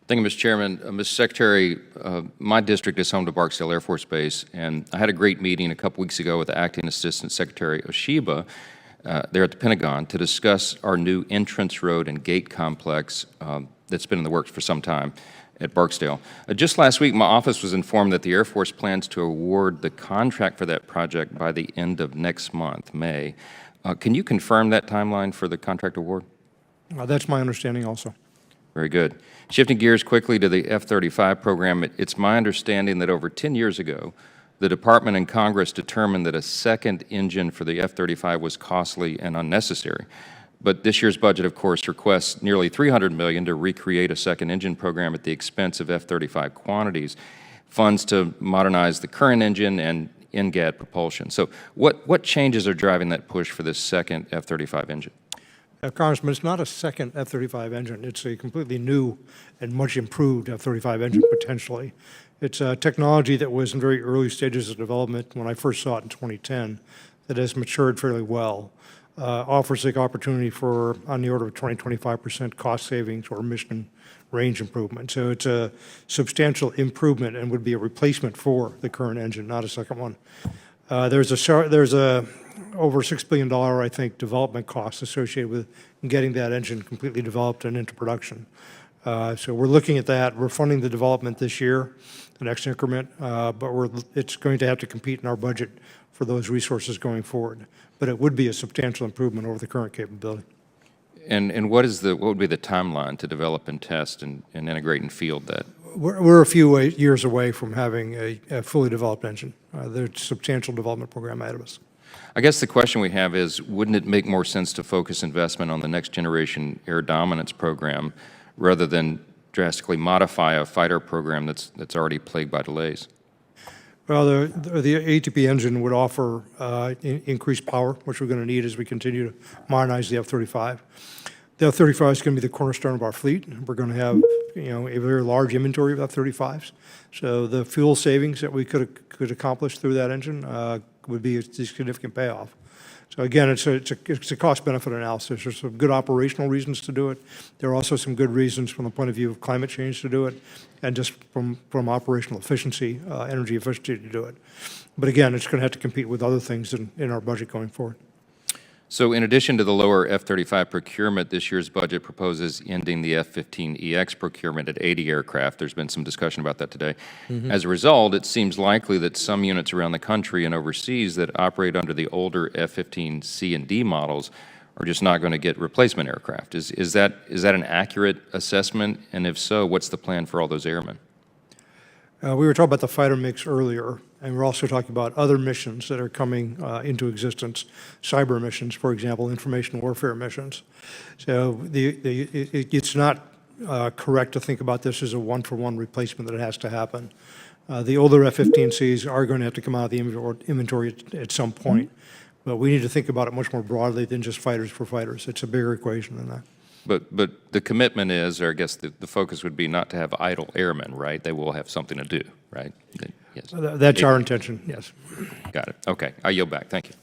Thank you, Mr. Chairman. Mr. Secretary, my district is home to Barksdale Air Force Base, and I had a great meeting a couple weeks ago with Acting Assistant Secretary Oshiba there at the Pentagon to discuss our new entrance road and gate complex that's been in the works for some time at Barksdale. Just last week, my office was informed that the Air Force plans to award the contract for that project by the end of next month, May. Can you confirm that timeline for the contract award? That's my understanding also. Very good. Shifting gears quickly to the F-35 program, it's my understanding that over 10 years ago, the Department and Congress determined that a second engine for the F-35 was costly and unnecessary. But this year's budget, of course, requests nearly $300 million to recreate a second engine program at the expense of F-35 quantities, funds to modernize the current engine and NGAD propulsion. So what changes are driving that push for this second F-35 engine? Congressman, it's not a second F-35 engine. It's a completely new and much improved F-35 engine, potentially. It's a technology that was in very early stages of development when I first saw it in 2010 that has matured fairly well. Offers the opportunity for on the order of 20-25% cost savings or mission range improvement. So it's a substantial improvement and would be a replacement for the current engine, not a second one. There's a over $6 billion, I think, development costs associated with getting that engine completely developed and into production. So we're looking at that. We're funding the development this year, the next increment, but it's going to have to compete in our budget for those resources going forward. But it would be a substantial improvement over the current capability. And what would be the timeline to develop and test and integrate and field that? We're a few years away from having a fully developed engine. There's a substantial development program ahead of us. I guess the question we have is, wouldn't it make more sense to focus investment on the next generation air dominance program rather than drastically modify a fighter program that's already plagued by delays? Well, the ATP engine would offer increased power, which we're going to need as we continue to modernize the F-35. The F-35 is going to be the cornerstone of our fleet. We're going to have, a very large inventory of F-35s. So the fuel savings that we could accomplish through that engine would be a significant payoff. So again, it's a cost-benefit analysis. There's some good operational reasons to do it. There are also some good reasons from the point of view of climate change to do it, and just from operational efficiency, energy efficiency to do it. But again, it's going to have to compete with other things in our budget going forward. So in addition to the lower F-35 procurement, this year's budget proposes ending the F-15EX procurement at 80 aircraft. There's been some discussion about that today. As a result, it seems likely that some units around the country and overseas that operate under the older F-15C and D models are just not going to get replacement aircraft. Is that an accurate assessment? And if so, what's the plan for all those airmen? We were talking about the fighter mix earlier, and we're also talking about other missions that are coming into existence, cyber missions, for example, information warfare missions. So it's not correct to think about this as a one-for-one replacement that has to happen. The older F-15Cs are going to have to come out of the inventory at some point, but we need to think about it much more broadly than just fighters for fighters. It's a bigger equation than that. But the commitment is, or I guess the focus would be not to have idle airmen, right? They will have something to do, right? Yes. That's our intention, yes. Got it. Okay. I yield back. Thank you.